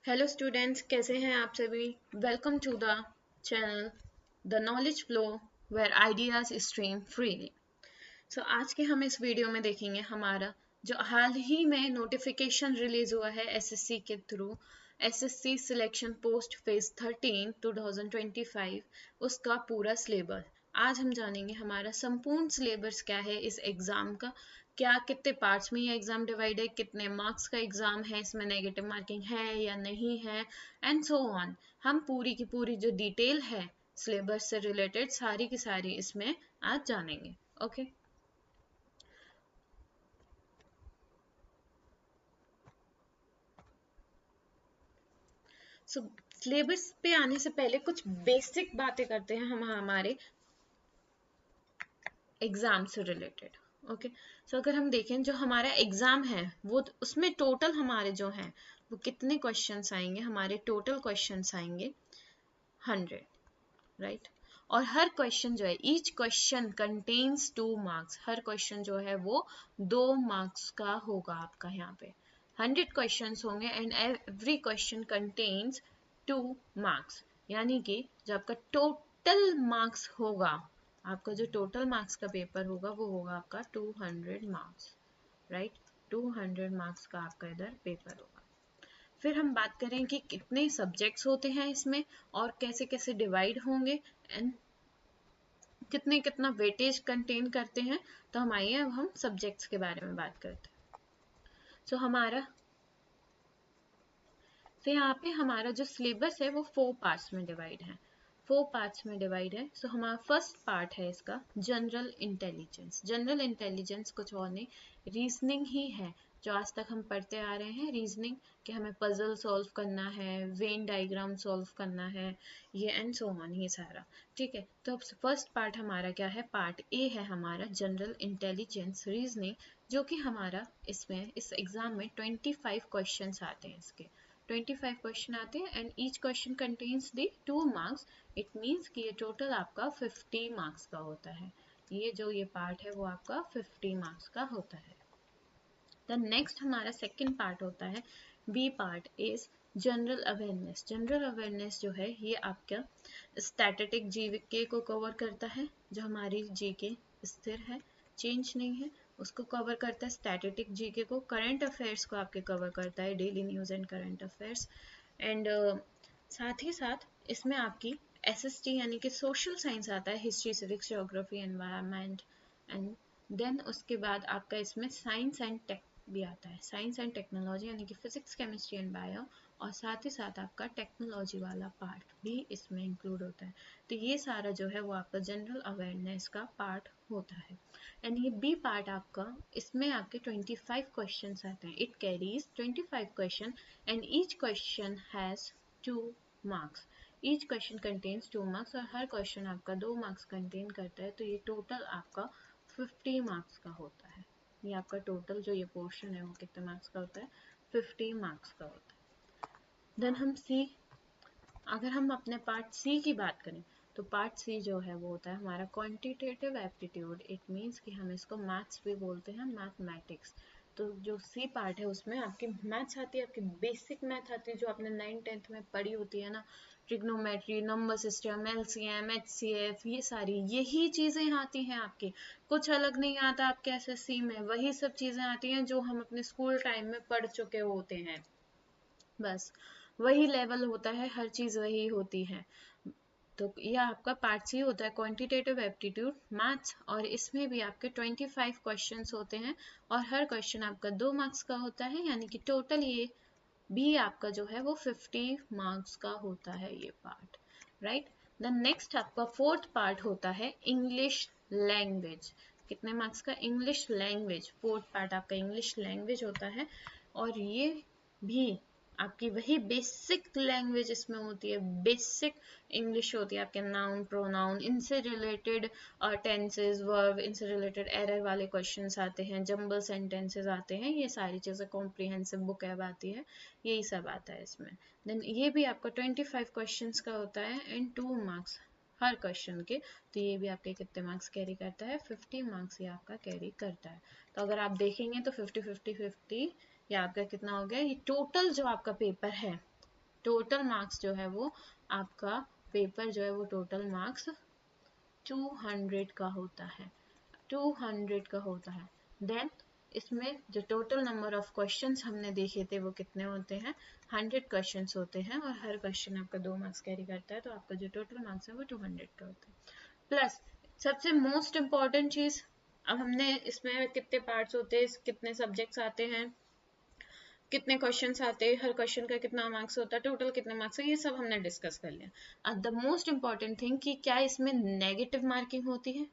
Hello students, कैसे हैं आप सभी। Welcome to the channel the knowledge flow where ideas stream freely. So आज के हम इस वीडियो में देखेंगे हमारा जो हाल ही में नोटिफिकेशन रिलीज हुआ है एसएससी के through, SSC selection post phase 13 2025, उसका पूरा सिलेबस। आज हम जानेंगे हमारा संपूर्ण सिलेबस क्या है इस एग्जाम का, क्या कितने पार्ट्स में ये एग्जाम डिवाइड है, कितने मार्क्स का एग्जाम है, इसमें नेगेटिव मार्किंग है या नहीं है, एंड सो ऑन। हम पूरी की पूरी जो डिटेल है सिलेबस से रिलेटेड सारी की सारी इसमें आज जानेंगे। ओके सो सिलेबस पे आने से पहले कुछ बेसिक बातें करते हैं हम हमारे एग्जाम से रिलेटेड। ओके सो अगर हम देखें जो हमारा एग्जाम है वो उसमें टोटल हमारे जो हैं वो कितने क्वेश्चंस आएंगे, हमारे टोटल क्वेश्चंस आएंगे 100, राइट। और हर क्वेश्चन जो है ईच क्वेश्चन कंटेन्स 2 मार्क्स, हर क्वेश्चन जो है वो 2 मार्क्स का होगा आपका। यहाँ पे 100 क्वेश्चंस होंगे and every question contains 2 marks, यानी कि जो आपका टोटल मार्क्स होगा, आपका जो टोटल मार्क्स का पेपर होगा वो होगा आपका 200 मार्क्स, राइट। 200 मार्क्स का आपका इधर पेपर होगा। फिर हम बात करें कि कितने सब्जेक्ट्स होते हैं इसमें और कैसे कैसे डिवाइड होंगे एंड कितने कितना वेटेज कंटेन करते हैं। तो हम आइए अब हम सब्जेक्ट्स के बारे में बात करते हैं। सो हमारा तो यहाँ पे हमारा जो सिलेबस है वो 4 पार्ट्स में डिवाइड है। 4 पार्ट्स में डिवाइड है। सो हमारा फर्स्ट पार्ट है इसका जनरल इंटेलिजेंस। जनरल इंटेलिजेंस कुछ और नहीं, रीजनिंग ही है जो आज तक हम पढ़ते आ रहे हैं। रीजनिंग कि हमें पजल सॉल्व करना है, वेन डायग्राम सॉल्व करना है, ये एंड सो ऑन, ये सारा ठीक है। तो अब फर्स्ट पार्ट हमारा क्या है, पार्ट ए है हमारा जनरल इंटेलिजेंस रीजनिंग, जो कि हमारा इसमें इस एग्जाम में 25 क्वेश्चन आते हैं। इसके 25 क्वेश्चन आते हैं and each question contains the 2 marks. It means कि ये टोटल आपका 50 मार्क्स का होता है। ये पार्ट है वो आपका 50 मार्क्स का होता है। द नेक्स्ट हमारा सेकेंड पार्ट होता है, B part is general awareness. General awareness जो है ये आपका स्टैटिस्टिक जीके को कवर करता है, जो हमारी जीके स्थिर है, चेंज नहीं है, उसको कवर करता है। स्टैटिस्टिक जीके को, करंट अफेयर्स को आपके कवर करता है, daily news and current affairs. And साथ ही साथ इसमें आपकी एसएसटी यानी कि सोशल साइंस आता है, history, civics, geography, environment, and then उसके बाद आपका इसमें साइंस एंड टेक भी आता है, साइंस एंड टेक्नोलॉजी यानी कि फिजिक्स, केमिस्ट्री एंड बायो, और साथ ही साथ आपका टेक्नोलॉजी वाला पार्ट भी इसमें इंक्लूड होता है। तो ये सारा जो है वो आपका जनरल अवेयरनेस का पार्ट होता है। एंड ये बी पार्ट आपका, इसमें आपके 25 क्वेश्चन आते हैं। It carries 25 question and each question has 2 marks. Each question contains 2 marks और हर क्वेश्चन आपका 2 मार्क्स कंटेन करता है। तो ये टोटल आपका 50 मार्क्स का होता है। ये आपका टोटल जो ये पोर्शन है वो कितने मार्क्स का होता है, 50 मार्क्स का होता है। देन हम सी, अगर हम अपने पार्ट सी की बात करें तो पार्ट सी जो है वो होता है हमारा क्वांटिटेटिव एप्टीट्यूड। इट मीन्स कि हम इसको मैथ्स भी बोलते हैं, मैथमेटिक्स। तो जो सी पार्ट है उसमें आपकी मैथ्स आती है, आपकी बेसिक मैथ आती है जो आपने 9th-10th में पढ़ी होती है ना, trigonometry, number system, LCM, HCF, ये सारी यही चीज़ें आती हैं आपकी। कुछ अलग नहीं आता आपके एसएससी में, वही सब चीज़ें आती हैं जो हम अपने स्कूल टाइम में पढ़ चुके होते हैं। बस वही लेवल होता है, हर चीज वही होती है। तो ये आपका पार्ट सी होता है, क्वांटिटेटिव एप्टीट्यूड मैथ्स, और इसमें भी आपके 25 क्वेश्चंस होते हैं और हर क्वेश्चन आपका 2 मार्क्स का होता है, यानी कि टोटल ये भी आपका जो है वो 50 मार्क्स का होता है ये पार्ट, राइट। द नेक्स्ट आपका फोर्थ पार्ट होता है इंग्लिश लैंग्वेज। कितने मार्क्स का, इंग्लिश लैंग्वेज। फोर्थ पार्ट आपका इंग्लिश लैंग्वेज होता है और ये भी आपकी वही बेसिक लैंग्वेज इसमें होती है, बेसिक इंग्लिश होती है। आपके नाउन, प्रोनाउन, इनसे रिलेटेड टेंसेस, वर्ब, इनसे रिलेटेड एरर वाले क्वेश्चंस आते हैं, जंबल सेंटेंसेस आते हैं, ये सारी चीज़ें, कॉम्प्रिहेंसिव बुक ऐप आती है, यही सब आता है इसमें। देन ये भी आपका 25 क्वेश्चंस का होता है एंड 2 मार्क्स हर क्वेश्चन के। तो ये भी आपके कितने मार्क्स कैरी करता है, 50 मार्क्स ये आपका कैरी करता है। तो अगर आप देखेंगे तो 50 50 50 ये आपका कितना हो गया, ये टोटल जो आपका पेपर है टोटल मार्क्स जो है वो आपका पेपर जो है वो टोटल मार्क्स 200 का होता है, 200 का होता है। देन इसमें जो टोटल नंबर ऑफ क्वेश्चंस हमने देखे थे वो कितने होते हैं, 100 क्वेश्चंस होते हैं और हर क्वेश्चन आपका 2 मार्क्स कैरी करता है, तो आपका जो टोटल मार्क्स है वो 200 का होता है। प्लस सबसे मोस्ट इम्पॉर्टेंट चीज, अब हमने इसमें कितने पार्ट्स होते हैं, कितने सब्जेक्ट्स आते हैं, कितने क्वेश्चंस आते हैं, हर क्वेश्चन का कितना मार्क्स होता है, टोटल कितने मार्क्स है, ये सब हमने डिस्कस कर लिया। अब द मोस्ट इम्पॉर्टेंट थिंग कि क्या इसमें नेगेटिव मार्किंग होती है,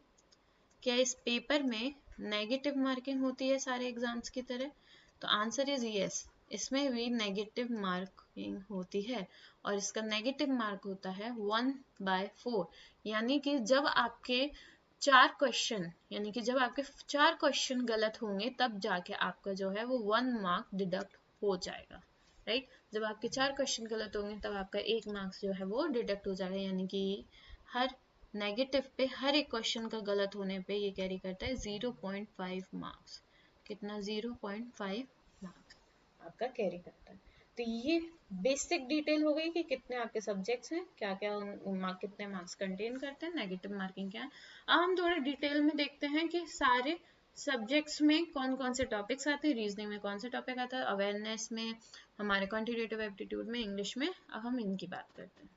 क्या इस पेपर में नेगेटिव मार्किंग होती है सारे एग्जाम्स की तरह, तो आंसर इज यस, इसमें भी नेगेटिव मार्किंग होती है और इसका नेगेटिव मार्क होता है 1/4, यानी कि जब आपके 4 क्वेश्चन, यानी कि जब आपके 4 क्वेश्चन गलत होंगे तब जाके आपका जो है वो 1 मार्क डिडक्ट हो जाएगा, राइट। जब आपके 4 क्वेश्चन गलत होंगे तब आपका 1 मार्क्स जो है वो डिडक्ट हो जाएगा, यानी कि हर नेगेटिव पे हर एक क्वेश्चन का गलत होने पे ये कैरी करता है 0.5 मार्क्स, कितना 0.5 मार्क्स आपका कैरी करता है। तो ये बेसिक डिटेल हो गई कि कितने आपके सब्जेक्ट्स हैं, क्या क्या मार्क कितने मार्क्स कंटेन करते हैं, नेगेटिव मार्किंग क्या है। अब हम थोड़े डिटेल में देखते हैं कि सारे सब्जेक्ट्स में कौन कौन से टॉपिक्स आते हैं, रीजनिंग में कौन से टॉपिक आता है, अवेयरनेस में, हमारे क्वांटिटेटिव एप्टीट्यूड में, इंग्लिश में। अब हम इनकी बात करते हैं।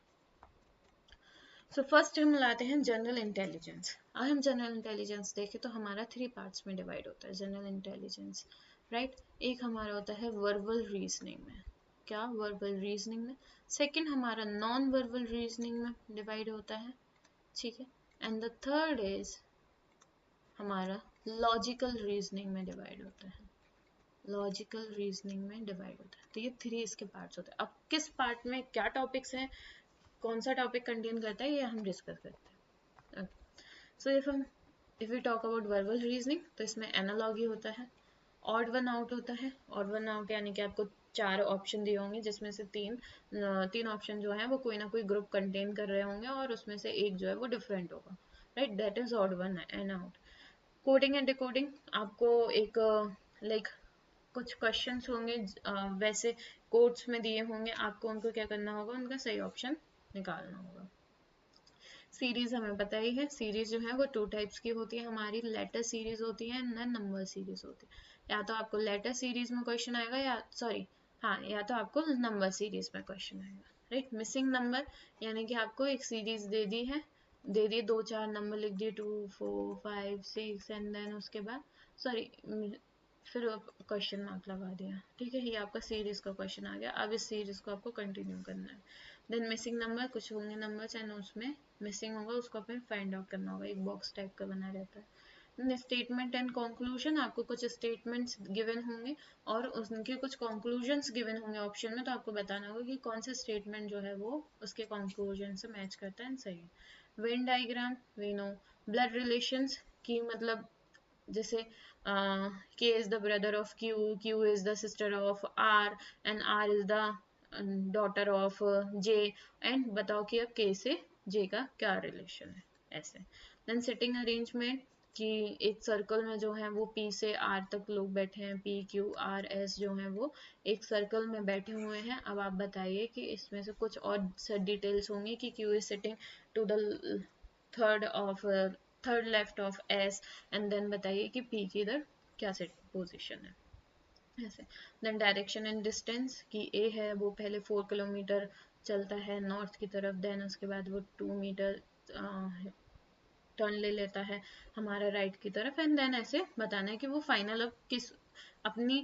सो फर्स्ट हम लाते हैं जनरल इंटेलिजेंस। अगर हम जनरल इंटेलिजेंस देखें तो हमारा 3 पार्ट्स में डिवाइड होता है जनरल इंटेलिजेंस, राइट। एक हमारा होता है वर्बल रीजनिंग में, क्या वर्बल रीजनिंग में। सेकंड हमारा नॉन वर्बल रीजनिंग में डिवाइड होता है, ठीक है। एंड द थर्ड इज हमारा लॉजिकल रीजनिंग में डिवाइड होता है, लॉजिकल रीजनिंग में डिवाइड होता है। तो ये 3 इसके पार्ट्स होते हैं। अब किस पार्ट में क्या टॉपिक्स हैं, कौन सा टॉपिक कंटेन करता है, ये हम डिस्कस करते हैं। So if we talk about verbal reasoning तो इसमें एनालॉगी होता है, ऑड वन आउट होता है। ऑड वन आउट यानी कि आपको 4 ऑप्शन दिए होंगे जिसमें से तीन ऑप्शन जो है वो कोई ना कोई ग्रुप कंटेन कर रहे होंगे और उसमें से एक जो है वो डिफरेंट होगा, right, that is odd one and out. Coding and decoding, आपको एक लाइक कुछ क्वेश्चंस होंगे, वैसे कोड्स में दिए होंगे, आपको उनको क्या करना होगा, उनका सही ऑप्शन निकालना होगा। सीरीज हमें पता ही है, सीरीज जो है वो 2 टाइप्स की होती है हमारी, लेटर सीरीज होती है ना नंबर सीरीज होती है। या तो आपको लेटर सीरीज में क्वेश्चन आएगा या सॉरी हाँ, या तो आपको नंबर सीरीज में क्वेश्चन आएगा, राइट। मिसिंग नंबर यानी कि आपको एक सीरीज दे दी है, दे दिए 2-4 नंबर लिख दिए 2 4 5 6 एंड देन उसके बाद सॉरी फिर क्वेश्चन मार्क लगा दिया, ठीक है, ये आपका सीरीज का क्वेश्चन आ गया। अब इस सीरीज को आपको कंटिन्यू करना है। देन मिसिंग नंबर, कुछ होंगे नंबर्स एंड उसमें मिसिंग होगा, उसको अपने फाइंड आउट करना होगा, एक बॉक्स टाइप का बना रहता है। स्टेटमेंट एंड कंक्लूजन, आपको कुछ स्टेटमेंट्स गिवन होंगे और उनके कुछ कंक्लूजन्स गिवन होंगे ऑप्शन में, तो आपको बताना होगा कि कौन सा स्टेटमेंट जो है वो उसके कंक्लूजन से मैच करता है, सही है। Venn diagram, we know blood relations की मतलब जैसे K is the brother of Q, Q is the sister of R and R is the daughter of J, and बताओ कि अब K से J का क्या रिलेशन है, ऐसे। देन सिटिंग अरेंजमेंट कि एक सर्कल में जो है वो P से R तक लोग बैठे हैं, P Q R S जो है वो एक सर्कल में बैठे हुए हैं। अब आप बताइए कि इसमें से कुछ और डिटेल्स होंगी कि Q is sitting to the third left of S and then बताइए कि P की इधर क्या सेट पोजीशन है, ऐसे। देन डायरेक्शन एंड डिस्टेंस कि A है वो पहले 4 किलोमीटर चलता है नॉर्थ की तरफ, देन उसके बाद वो 2 मीटर टर्न ले लेता है हमारा राइट की तरफ, एंड देन ऐसे बताना है कि वो फाइनल अब किस अपनी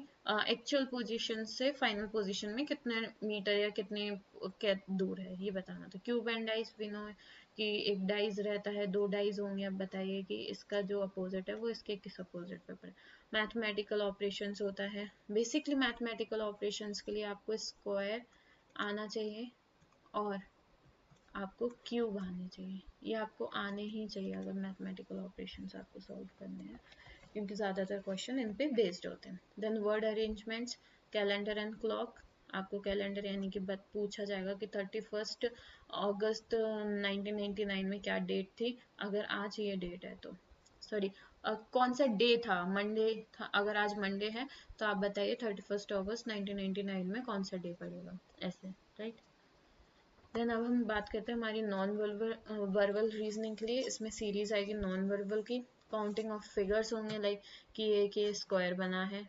एक्चुअल पोजीशन से फाइनल पोजीशन में कितने मीटर या कितने दूर है, ये बताना। तो cube and dice we know कि एक डाइस रहता है, 2 डाइस होंगे। अब बताइए कि इसका जो अपोजिट है वो इसके किस अपोजिट पे पड़े। मैथमेटिकल ऑपरेशंस होता है, बेसिकली मैथमेटिकल ऑपरेशंस के लिए आपको स्क्वायर आना चाहिए और आपको क्यूब आने चाहिए, ये आपको आने ही चाहिए अगर मैथमेटिकल ऑपरेशंस आपको सॉल्व करने हैं, क्योंकि ज़्यादातर क्वेश्चन इन पे बेस्ड होते हैं। Then word arrangements, calendar and clock, आपको कैलेंडर यानी कि पूछा जाएगा कि 31 अगस्त 1999 में क्या डेट थी, अगर आज ये डेट है तो सॉरी कौन सा डे था, मंडे था, अगर आज मंडे है तो आप बताइए 31 अगस्त 1999 में कौन सा डे पड़ेगा, ऐसे, राइट। देन अब हम बात करते हैं हमारी नॉन वर्बल रीजनिंग के लिए। इसमें सीरीज आएगी नॉन वर्बल की, काउंटिंग ऑफ फिगर्स होंगे, लाइक कि ये स्क्वायर बना है,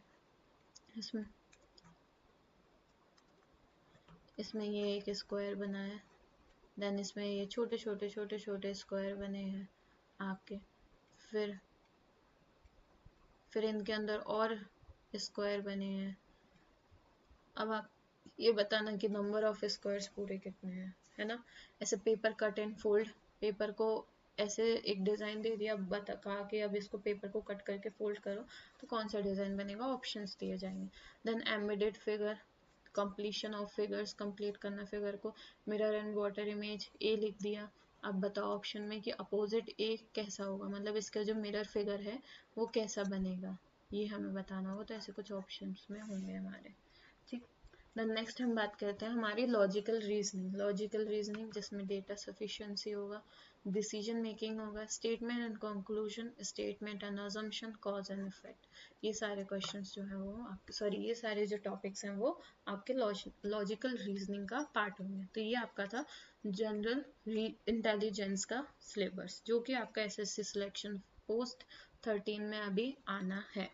इसमें ये एक स्क्वायर बना है, देन इसमें ये छोटे छोटे छोटे छोटे स्क्वायर बने हैं आपके, फिर इनके अंदर और स्क्वायर बने हैं। अब आप ये बताना कि नंबर ऑफ स्क्वायर्स पूरे कितने हैं, है ना। ऐसे paper cut and fold, paper को ऐसे एक डिजाइन दे दिया, बता कहा कि अब इसको पेपर को कट करके फोल्ड करो तो कौन सा डिजाइन बनेगा, ऑप्शंस दिए जाएंगे। Then embedded figure, completion of figures, complete करना फिगर को। Mirror and water image, A लिख दिया, अब बताओ ऑप्शन में कि अपोजिट ए कैसा होगा, मतलब इसका जो मिरर फिगर है वो कैसा बनेगा, ये हमें बताना होगा। तो ऐसे कुछ ऑप्शंस में होंगे हमारे, ठीक। देन नेक्स्ट हम बात करते हैं हमारी लॉजिकल रीजनिंग जिसमें डेटा सफिशिएंसी होगा, डिसीजन मेकिंग होगा, statement and conclusion, statement and assumption, cause and effect. ये सारे क्वेश्चंस जो है वो आपके, ये सारे जो टॉपिक्स हैं वो आपके लॉजिकल रीजनिंग का पार्ट होंगे। तो ये आपका था जनरल इंटेलिजेंस का सिलेबस, जो कि आपका एसएससी सिलेक्शन पोस्ट 13 में अभी आना है।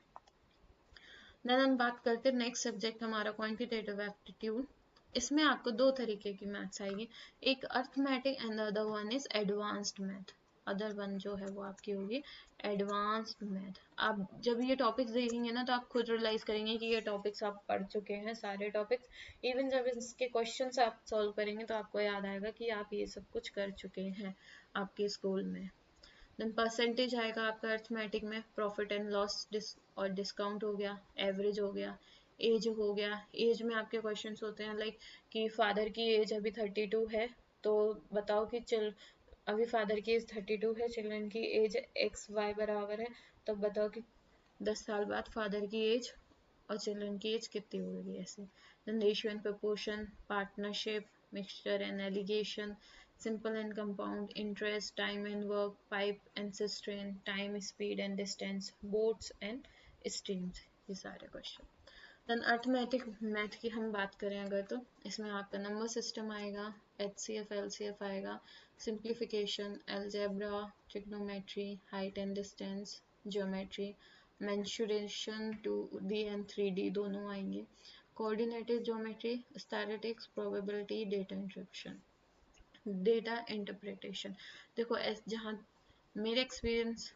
देन हम बात करते हैं नेक्स्ट सब्जेक्ट हमारा क्वांटिटेटिव एप्टीट्यूड। इसमें आपको दो तरीके की मैथ्स आएगी, एक arithmetic and the other one is advanced math. Other one जो है वो आपकी होगी एडवांस्ड मैथ। आप जब ये टॉपिक्स देखेंगे ना तो आप खुद रियलाइज करेंगे कि ये टॉपिक्स आप पढ़ चुके हैं, सारे टॉपिक्स। इवन जब इसके क्वेश्चंस आप सॉल्व करेंगे तो आपको याद आएगा कि आप ये सब कुछ कर चुके हैं आपके स्कूल में। देन परसेंटेज आएगा आपका अर्थमेटिक में, प्रॉफिट एंड लॉस और डिस्काउंट हो गया, एवरेज हो गया, एज हो गया। एज में आपके क्वेश्चंस होते हैं लाइक कि फादर की एज अभी 32 है, तो बताओ कि अभी फादर की एज 32 है, चिल्ड्रन की एज XY बराबर है, तब बताओ कि 10 साल बाद फादर की एज और चिल्ड्रन की एज कितनी होगी, ऐसे। Then ratio and proportion, partnership, mixture and alligation, simple and compound, interest, time and work, pipe and cistern, time, speed and distance, boats and streams, ये सारे क्वेश्चन। देन अर्थमेटिक मैथ की हम बात करें अगर, तो इसमें आपका नंबर सिस्टम आएगा, HCF LCF आएगा, simplification, algebra, trigonometry, height and distance, geometry, mensuration 2D and 3D दोनों आएंगे, coordinated geometry, statistics, probability, data interruption, data interpretation. देखो जहाँ मेरे एक्सपीरियंस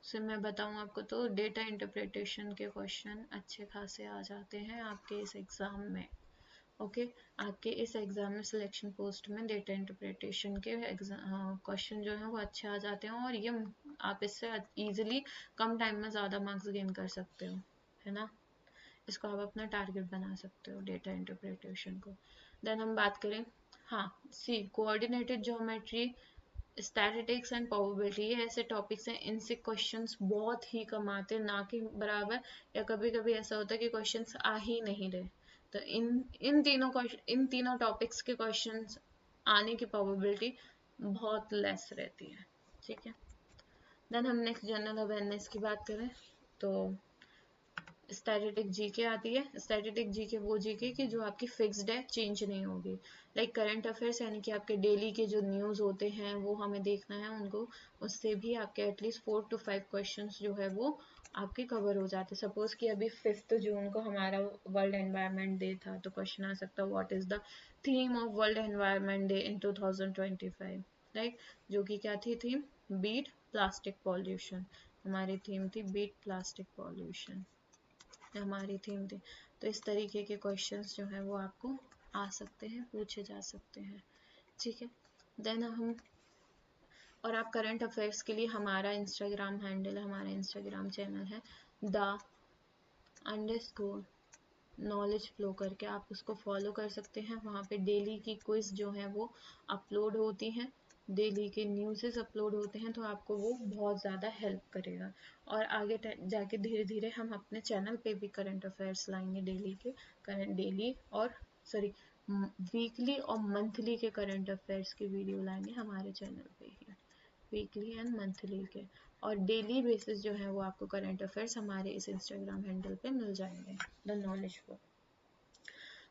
से मैं बताऊँ आपको, तो डेटा इंटरप्रिटेशन के क्वेश्चन अच्छे खासे आ जाते हैं आपके इस एग्ज़ाम में। ओके, आपके इस एग्ज़ाम में सिलेक्शन पोस्ट में डेटा इंटरप्रिटेशन के क्वेश्चन जो हैं वो अच्छे आ जाते हैं, और ये आप इससे इजीली कम टाइम में ज़्यादा मार्क्स गेन कर सकते हो, है ना। इसको आप अपना टारगेट बना सकते हो डेटा इंटरप्रिटेशन को। देन हम बात करें, हाँ सी coordinated geometry, statistics and probability, ये ऐसे टॉपिक्स हैं, इनसे क्वेश्चंस बहुत ही कम आते हैं, ना कि बराबर, या कभी कभी ऐसा होता है कि क्वेश्चंस आ ही नहीं रहे। तो इन तीनों टॉपिक्स के क्वेश्चंस आने की प्रोबेबिलिटी बहुत लेस रहती है, ठीक है। देन हम नेक्स्ट जनरल अवेयरनेस की बात करें तो स्टैटिस्टिक जीके आती है। स्टैटिस्टिक जीके वो जीके की जो आपकी फिक्स्ड है, चेंज नहीं होगी। लाइक करंट अफेयर्स, यानी कि आपके डेली के जो न्यूज़ होते हैं वो हमें देखना है उनको, उससे भी आपके एटलीस्ट 4 to 5 क्वेश्चंस जो है वो आपके कवर हो जाते हैं। सपोज कि अभी 5 जून को हमारा वर्ल्ड एनवायरनमेंट डे था, तो क्वेश्चन आ सकता है what is the theme of world environment day in 2025, right. जो कि क्या थी थीम, बीट प्लास्टिक पॉल्यूशन। हमारी थीम थी बीट प्लास्टिक पॉल्यूशन, हमारी थीम थी। तो इस तरीके के क्वेश्चंस जो है वो आपको आ सकते हैं, पूछे जा सकते हैं, ठीक है। देन हम, और आप करंट अफेयर्स के लिए हमारा इंस्टाग्राम हैंडल, हमारा इंस्टाग्राम चैनल है _knowledge फ्लो करके, आप उसको फॉलो कर सकते हैं। वहाँ पे डेली की क्विज जो है वो अपलोड होती हैं, डेली के न्यूज़ेस अपलोड होते हैं, तो आपको वो बहुत ज़्यादा हेल्प करेगा। और आगे जाके धीरे धीरे हम अपने चैनल पे भी करंट अफेयर्स लाएंगे, डेली और सॉरी वीकली और मंथली के करंट अफेयर्स की वीडियो लाएंगे हमारे चैनल पे ही, वीकली एंड मंथली के। और डेली बेसिस जो है वो आपको करंट अफेयर्स हमारे इस इंस्टाग्राम हैंडल पे मिल जाएंगे, the knowledge flow.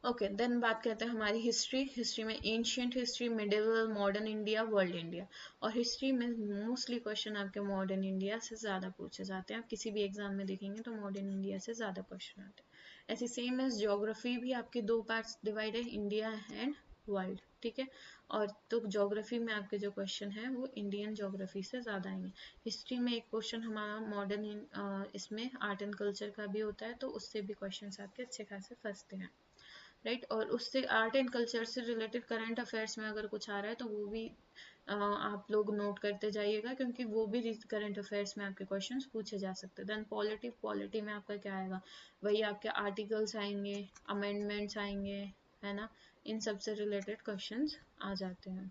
Okay then बात करते हैं हमारी हिस्ट्री। हिस्ट्री में ancient history, medieval, modern India, world India. और हिस्ट्री में मोस्टली क्वेश्चन आपके मॉडर्न इंडिया से ज़्यादा पूछे जाते हैं। आप किसी भी एग्जाम में देखेंगे तो मॉडर्न इंडिया से ज़्यादा क्वेश्चन आते हैं। ऐसे सेम एज ज्योग्राफी भी आपके दो पार्ट्स डिवाइड है, इंडिया एंड वर्ल्ड, ठीक है। और तो ज्योग्राफी में आपके जो क्वेश्चन है वो इंडियन ज्योग्राफी से ज़्यादा आएंगे। हिस्ट्री में एक क्वेश्चन हमारा मॉडर्न इसमें आर्ट एंड कल्चर का भी होता है, तो उससे भी क्वेश्चन आपके अच्छे खासे फंसते हैं, राइट। और उससे आर्ट एंड कल्चर से रिलेटेड करंट अफेयर्स में अगर कुछ आ रहा है तो वो भी आप लोग नोट करते जाइएगा, क्योंकि वो भी करंट अफेयर्स में आपके क्वेश्चंस पूछे जा सकते हैं। देन पॉलिटी, पॉलिटी में आपका क्या आएगा, वही आपके आर्टिकल्स आएंगे, अमेंडमेंट्स आएंगे, है ना, इन सब से रिलेटेड क्वेश्चंस आ जाते हैं।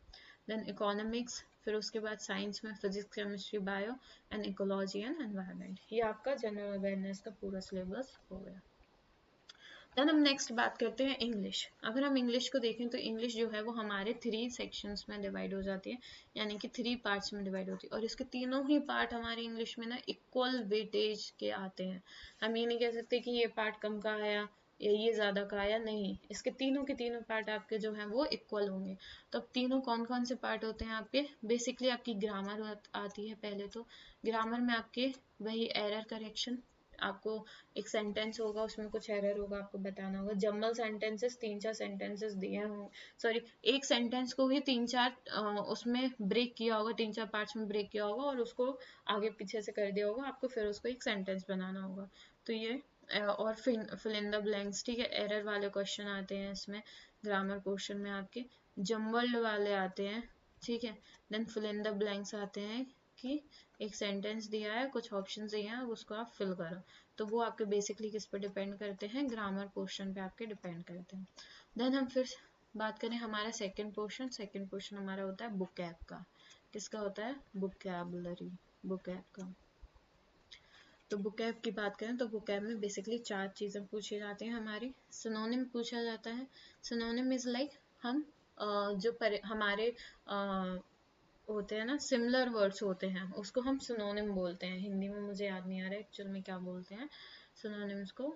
देन इकोनॉमिक्स, फिर उसके बाद साइंस में physics, chemistry, bio and ecology and environment. ये आपका जनरल अवेयरनेस का पूरा सिलेबस हो गया। देन हम नेक्स्ट बात करते हैं इंग्लिश। अगर हम इंग्लिश को देखें तो इंग्लिश जो है वो हमारे 3 सेक्शंस में डिवाइड हो जाती है, यानी कि 3 पार्ट्स में डिवाइड होती है। और इसके तीनों ही पार्ट हमारे इंग्लिश में ना इक्वल वेटेज के आते हैं। हम ये नहीं कह सकते कि ये पार्ट कम का आया या ये ज़्यादा का आया, नहीं, इसके तीनों के तीनों पार्ट आपके जो हैं वो इक्वल होंगे। तो अब तीनों कौन कौन से पार्ट होते हैं आपके, बेसिकली आपकी ग्रामर आती है पहले तो। ग्रामर में आपके वही एरर करेक्शन, आपको एक सेंटेंस होगा उसमें कुछ एरर होगा, आपको बताना होगा। जम्बल सेंटेंसेस, 3-4 सेंटेंसेस दिए होंगे, सॉरी एक सेंटेंस को ही 3-4 उसमें ब्रेक किया होगा, 3-4 पार्ट्स में ब्रेक किया होगा और उसको आगे पीछे से कर दिया होगा, आपको फिर उसको एक सेंटेंस बनाना होगा। तो ये और फिल इन द ब्लैंक्स, ठीक है, एरर वाले क्वेश्चन आते हैं इसमें ग्रामर पोर्शन में आपके, जम्बल्ड वाले आते हैं, ठीक है। Then fill in the blanks आते हैं कि एक सेंटेंस दिया है, कुछ ऑप्शन दिए हैं, उसको आप फिल करो। तो वो आपके बेसिकली किस पे डिपेंड करते हैं, ग्रामर पोर्शन पे आपके डिपेंड करते हैं। देन हम फिर बात करें हमारा सेकंड पोर्शन। सेकंड पोर्शन हमारा होता है बुक ऐप का। किसका होता है, बुकैबुलरी, बुक ऐप का। तो बुक ऐप की बात करें तो बुक ऐप में बेसिकली 4 चीज़ें पूछी जाती हैं हमारी। सिनोनिम पूछा जाता है। सिनोनिम इज लाइक हम जो हमारे होते हैं ना, सिमिलर वर्ड्स होते हैं, उसको हम सिनोनिम बोलते हैं। हिंदी में मुझे याद नहीं आ रहा है एक्चुअल में क्या बोलते हैं सिनोनिम्स को।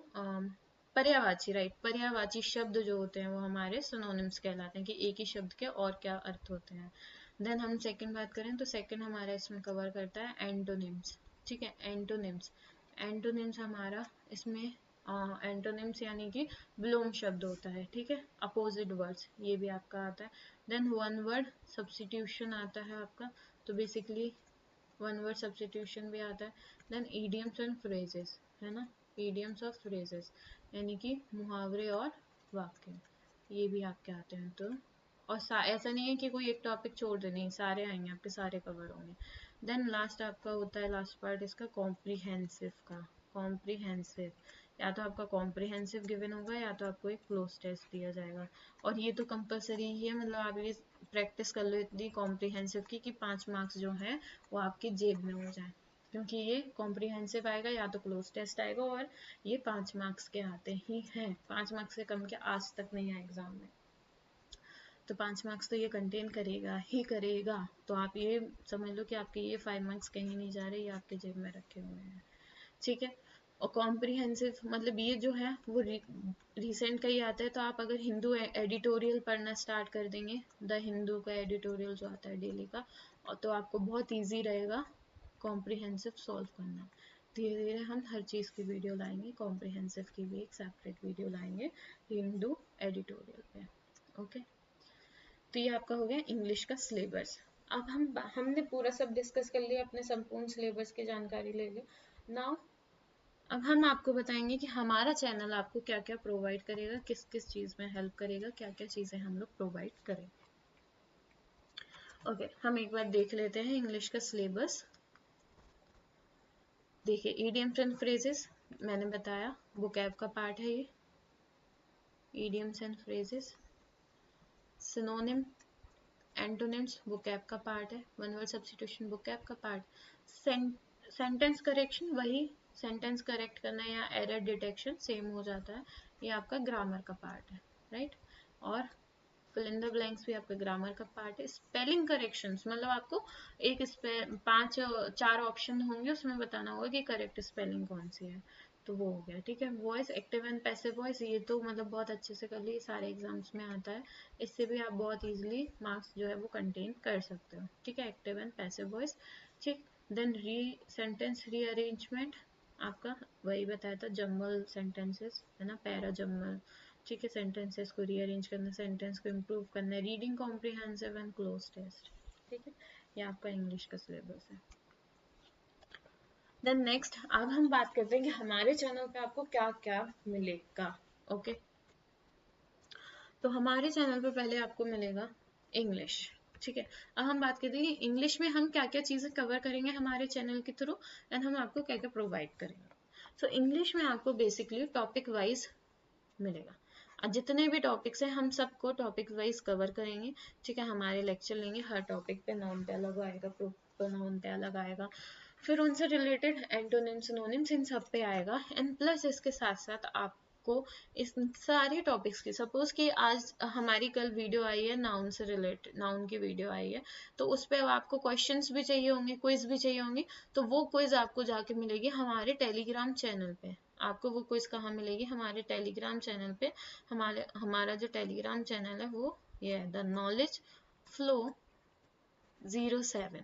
पर्यायवाची, राइट, पर्यायवाची शब्द जो होते हैं वो हमारे सिनोनिम्स कहलाते हैं, कि एक ही शब्द के और क्या अर्थ होते हैं। देन हम सेकंड बात करें तो सेकंड हमारा इसमें कवर करता है एंटोनिम्स, ठीक है। एंटोनिम्स, एंटोनिम्स हमारा इसमें एंटोनिम्स यानी कि विलोम शब्द होता है, ठीक है, अपोजिट वर्ड्स, ये भी आपका आता है। देन वन वर्ड सब्स्टिट्यूशन आता है आपका, तो बेसिकली वन वर्ड सब्स्टिट्यूशन भी आता है। देन ईडियम्स एंड फ्रेजेस, है ना, ईडियम्स और फ्रेजेस यानी कि मुहावरे और वाक्य, ये भी आपके आते हैं। तो और ऐसा नहीं है कि कोई एक टॉपिक छोड़ दे, नहीं, सारे आएंगे आपके, सारे कवर होंगे। देन लास्ट आपका होता है, लास्ट पार्ट इसका कॉम्प्रिहेंसिव का। कॉम्प्रिहेंसिव, या तो आपका कॉम्प्रिहेंसिव गिवन होगा या तो आपको एक क्लोज टेस्ट दिया जाएगा। और ये तो कंपलसरी ही है, मतलब आप ये प्रैक्टिस कर लो इतनी कॉम्प्रिहेंसिव की कि 5 मार्क्स जो है वो आपकी जेब में हो जाए, क्योंकि ये कॉम्प्रिहेंसिव आएगा या तो क्लोज टेस्ट आएगा, और ये 5 मार्क्स के आते ही हैं। 5 मार्क्स से कम के आज तक नहीं आए एग्जाम में, तो 5 मार्क्स तो ये कंटेन करेगा ही करेगा। तो आप ये समझ लो कि आपके ये 5 मार्क्स कहीं नहीं जा रहे, ये आपके जेब में रखे हुए हैं, ठीक है। और कॉम्प्रिहेंसिव मतलब ये जो है वो रिसेंट का ही आता है। तो आप अगर हिंदू एडिटोरियल पढ़ना स्टार्ट कर देंगे, द हिंदू का एडिटोरियल जो आता है डेली का, और तो आपको बहुत इजी रहेगा कॉम्प्रिहेंसिव सॉल्व करना। धीरे धीरे हम हर चीज़ की वीडियो लाएंगे, कॉम्प्रिहेंसिव की भी एक सेपरेट वीडियो लाएंगे हिंदू एडिटोरियल पे, ओके। तो ये आपका हो गया इंग्लिश का सिलेबस। अब हमने पूरा सब डिस्कस कर लिया, अपने संपूर्ण सिलेबस की जानकारी ले ली। नाउ अब हम आपको बताएंगे कि हमारा चैनल आपको क्या क्या प्रोवाइड करेगा, किस किस चीज़ में हेल्प करेगा, क्या क्या चीज़ें हम लोग प्रोवाइड करेंगे। ओके, हम एक बार देख लेते हैं इंग्लिश का सिलेबस। देखिए, इडियम्स एंड फ्रेजेस मैंने बताया, वोकैब का पार्ट है ये, idioms and phrases. Synonym, antonyms vocab का पार्ट है। वन वर्ड सब्स्टिट्यूशन वोकैब का पार्ट। सेंटेंस करेक्शन, वही सेंटेंस करेक्ट करना या एरर डिटेक्शन सेम हो जाता है, ये आपका ग्रामर का पार्ट है, राइट। और फिल इन द ब्लैंक्स भी आपका ग्रामर का पार्ट है। स्पेलिंग करेक्शंस मतलब आपको एक 4 ऑप्शन होंगे, उसमें बताना होगा कि करेक्ट स्पेलिंग कौन सी है। तो वो हो गया, ठीक है। Voice, active and passive voice, ये तो मतलब बहुत अच्छे से कर लिए, सारे एग्जाम्स में आता है, इससे भी आप बहुत इजीली मार्क्स जो है वो कंटेन कर सकते हो, ठीक है। एक्टिव एंड पैसिव वॉइस, ठीक। देन सेंटेंस रीअरेंजमेंट, आपका वही बताया था, जम्बल सेंटेंसेस है ना, पैरा जम्बल, ठीक है। सेंटेंसेस को रीअरेंज करना, सेंटेंस को इम्प्रूव करना, reading comprehensive and cloze test, ठीक है। ये आपका इंग्लिश का सिलेबस है। देन नेक्स्ट, अब हम बात करते हैं कि हमारे चैनल पे आपको क्या क्या मिलेगा, ओके। तो हमारे चैनल पे पहले आपको मिलेगा इंग्लिश, ठीक है। अब हम बात करते हैं इंग्लिश में हम क्या क्या चीज़ें कवर करेंगे हमारे चैनल के थ्रू, एंड हम आपको क्या क्या प्रोवाइड करेंगे। सो इंग्लिश में आपको बेसिकली टॉपिक वाइज मिलेगा, जितने भी टॉपिक्स हैं हम सबको टॉपिक वाइज कवर करेंगे, ठीक है। हमारे लेक्चर लेंगे, हर टॉपिक पे नाउन पे अलग आएगा, प्रोनाउन पे अलग आएगा, फिर उनसे रिलेटेड एंटोनिम सिनोनिम्स इन सब पे आएगा, एंड प्लस इसके साथ साथ आपको इस सारे टॉपिक्स की, सपोज कि आज हमारी कल वीडियो आई है नाउन से रिलेटेड, नाउन की वीडियो आई है, तो उस पर आपको क्वेश्चंस भी चाहिए होंगे, क्विज भी चाहिए होंगे, तो वो क्विज आपको जाके मिलेगी हमारे टेलीग्राम चैनल पे। आपको वो क्विज कहाँ मिलेगी, हमारे टेलीग्राम चैनल पे। हमारा जो टेलीग्राम चैनल है वो ये है, द नॉलेज फ्लो 07,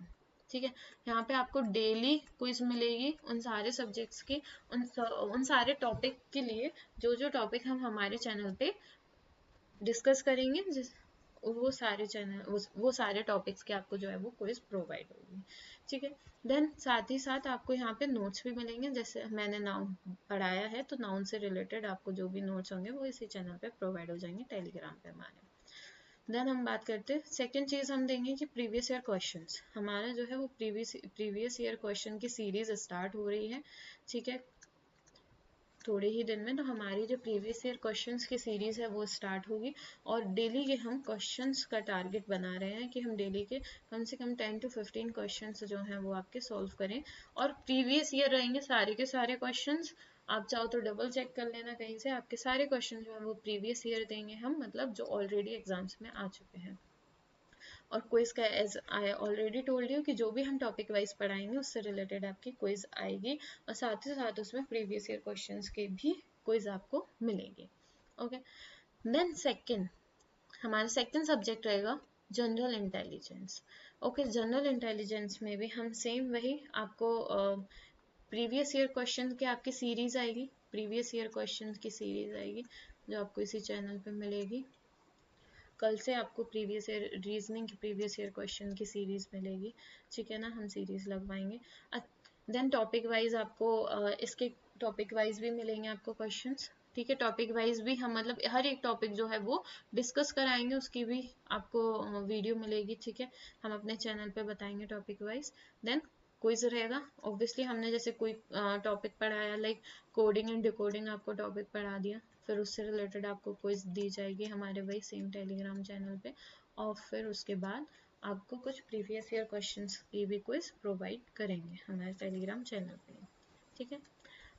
ठीक है। यहाँ पे आपको डेली क्विज मिलेगी उन सारे सब्जेक्ट्स की, उन सारे टॉपिक के लिए, जो जो टॉपिक हम हमारे चैनल पे डिस्कस करेंगे, वो सारे चैनल वो सारे टॉपिक्स के आपको जो है वो क्विज प्रोवाइड होगी, ठीक है। देन साथ ही साथ आपको यहाँ पे नोट्स भी मिलेंगे, जैसे मैंने नाउन पढ़ाया है तो नाउन से रिलेटेड आपको जो भी नोट्स होंगे वो इसी चैनल पे प्रोवाइड हो जाएंगे टेलीग्राम पे हमारे। देन हम बात करते हैं, सेकेंड चीज़ हम देंगे कि प्रीवियस ईयर क्वेश्चंस, हमारा जो है वो प्रीवियस ईयर क्वेश्चन की सीरीज स्टार्ट हो रही है, ठीक है। थोड़े ही दिन में तो हमारी जो प्रीवियस ईयर क्वेश्चंस की सीरीज है वो स्टार्ट होगी, और डेली के हम क्वेश्चंस का टारगेट बना रहे हैं कि हम डेली के कम से कम 10 to 15 क्वेश्चंस जो हैं वो आपके सॉल्व करें, और प्रीवियस ईयर रहेंगे सारे के सारे क्वेश्चंस। आप चाहो तो डबल चेक कर लेना कहीं से, आपके सारे क्वेश्चन जो है वो प्रीवियस ईयर देंगे हम, मतलब जो ऑलरेडी एग्जाम्स में आ चुके हैं। और क्विज का, as I already told you, कि जो भी हम टॉपिक वाइज पढ़ाएंगे उससे रिलेटेड आपकी क्विज आएगी, और साथ ही साथ उसमें प्रीवियस ईयर क्वेश्चंस के भी क्विज आपको मिलेंगे, ओके। देन सेकंड, हमारा सेकंड सब्जेक्ट रहेगा general intelligence, okay. General intelligence में भी हम सेम वही आपको प्रीवियस ईयर क्वेश्चन की आपकी सीरीज आएगी, प्रीवियस ईयर क्वेश्चन की सीरीज आएगी जो आपको इसी चैनल पे मिलेगी। कल से आपको प्रीवियस ईयर रीजनिंग की प्रीवियस ईयर क्वेश्चन की सीरीज मिलेगी, ठीक है ना, हम सीरीज लगवाएंगे। देन टॉपिक वाइज आपको इसके टॉपिक वाइज भी मिलेंगे आपको क्वेश्चंस, ठीक है। टॉपिक वाइज भी हम मतलब हर एक टॉपिक जो है वो डिस्कस कराएंगे, उसकी भी आपको वीडियो मिलेगी, ठीक है। हम अपने चैनल पे बताएंगे टॉपिक वाइज। देन क्विज रहेगा, ऑब्वियसली हमने जैसे कोई टॉपिक पढ़ाया, लाइक कोडिंग एंड डिकोडिंग आपको टॉपिक पढ़ा दिया, फिर उससे रिलेटेड आपको क्विज दी जाएगी हमारे वही सेम टेलीग्राम चैनल पे, और फिर उसके बाद आपको कुछ प्रीवियस ईयर क्वेश्चंस की भी क्विज प्रोवाइड करेंगे हमारे टेलीग्राम चैनल पे, ठीक है।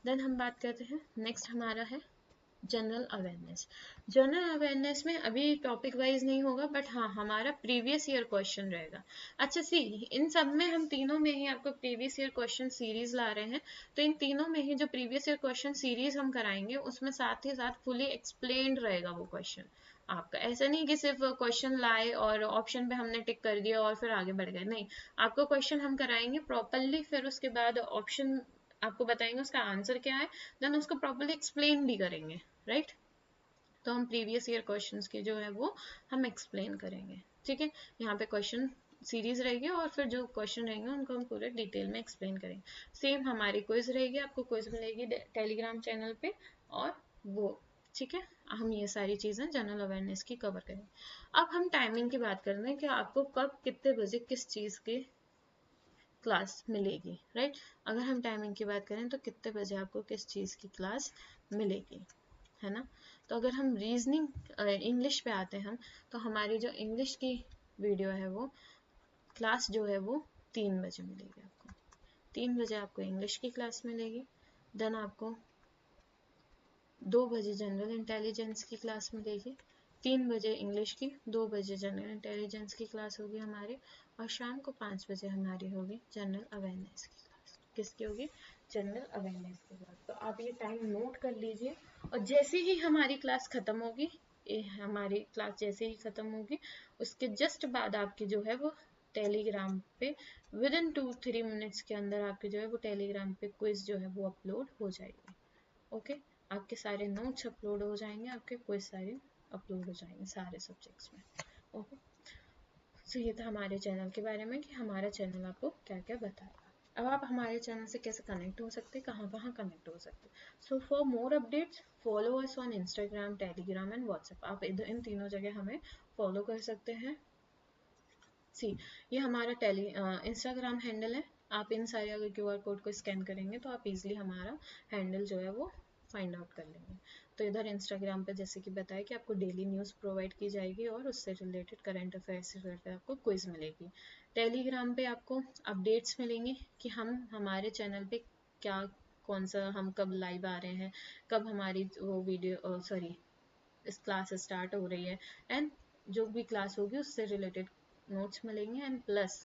देन हम बात करते हैं, नेक्स्ट हमारा है जनरल अवेयरनेस। जनरल अवेयरनेस में अभी टॉपिक वाइज नहीं होगा, बट हाँ हमारा प्रीवियस ईयर क्वेश्चन रहेगा। अच्छा सी, इन सब में हम तीनों में ही आपको प्रीवियस ईयर क्वेश्चन सीरीज ला रहे हैं, तो इन तीनों में ही जो प्रीवियस ईयर क्वेश्चन सीरीज हम कराएंगे उसमें साथ ही साथ फुली एक्सप्लेन्ड रहेगा वो क्वेश्चन आपका। ऐसा नहीं कि सिर्फ क्वेश्चन लाए और ऑप्शन पे हमने टिक कर दिया और फिर आगे बढ़ गए, नहीं, आपको क्वेश्चन हम कराएंगे प्रॉपरली, फिर उसके बाद ऑप्शन आपको बताएंगे उसका आंसर क्या है, देन उसको प्रॉपरली एक्सप्लेन भी करेंगे, राइट। तो हम प्रीवियस ईयर क्वेश्चंस के जो है वो हम एक्सप्लेन करेंगे, ठीक है। यहाँ पे क्वेश्चन सीरीज रहेगी और फिर जो क्वेश्चन रहेंगे उनको हम पूरे डिटेल में एक्सप्लेन करेंगे। सेम हमारी क्विज रहेगी, आपको क्विज मिलेगी टेलीग्राम चैनल पे, और वो, ठीक है। हम ये सारी चीज़ें जनरल अवेयरनेस की कवर करेंगे। अब हम टाइमिंग की बात कर रहे हैं कि आपको कब कितने बजे किस चीज़ की क्लास मिलेगी, राइट। अगर हम टाइमिंग की बात करें तो कितने बजे आपको किस चीज़ की क्लास मिलेगी, है ना। तो अगर हम रीजनिंग इंग्लिश पे आते हैं हम, तो हमारी जो इंग्लिश की वीडियो है वो क्लास जो है वो 3 बजे मिलेगी आपको। 3 बजे आपको इंग्लिश की क्लास मिलेगी। देन आपको 2 बजे जनरल इंटेलिजेंस की क्लास मिलेगी, 3 बजे इंग्लिश की, 2 बजे जनरल इंटेलिजेंस की क्लास होगी हमारी, और शाम को 5 बजे हमारी होगी जनरल अवेयरनेस की क्लास। किसकी होगी? जनरल अवेयरनेस के बाद। तो आप ये टाइम नोट कर लीजिए, और जैसे ही हमारी क्लास खत्म होगी, हमारी क्लास जैसे ही खत्म होगी, उसके जस्ट बाद आपकी जो है वो टेलीग्राम पे विद इन 2-3 मिनट्स के अंदर आपके जो है वो टेलीग्राम पे क्विज जो है वो अपलोड हो जाएगी। ओके, आपके सारे नोट्स अपलोड हो जाएंगे, आपके क्विज सारे अपलोड हो जाएंगे सारे सब्जेक्ट्स में। ओके, सो ये था हमारे चैनल के बारे में कि हमारा चैनल आपको क्या क्या बताएगा। अब आप हमारे चैनल से कैसे कनेक्ट हो सकते हैं, कहाँ कहाँ कनेक्ट हो सकते हैं। So for more updates follow us on Instagram, Telegram and WhatsApp. आप इन तीनों जगह हमें फॉलो कर सकते हैं। सी, ये हमारा इंस्टाग्राम हैंडल है। आप इन सारे अगर QR कोड को स्कैन करेंगे तो आप इजीली हमारा हैंडल जो है वो फाइंड आउट कर लेंगे। तो इधर इंस्टाग्राम पे जैसे कि बताया कि आपको डेली न्यूज़ प्रोवाइड की जाएगी और उससे रिलेटेड करंट अफेयर्स से रिलेटेड आपको क्विज मिलेगी। टेलीग्राम पे आपको अपडेट्स मिलेंगे कि हम हमारे चैनल पे क्या, कौन सा, हम कब लाइव आ रहे हैं, कब हमारी वो वीडियो सॉरी इस क्लास स्टार्ट हो रही है, एंड जो भी क्लास होगी उससे रिलेटेड नोट्स मिलेंगे। And plus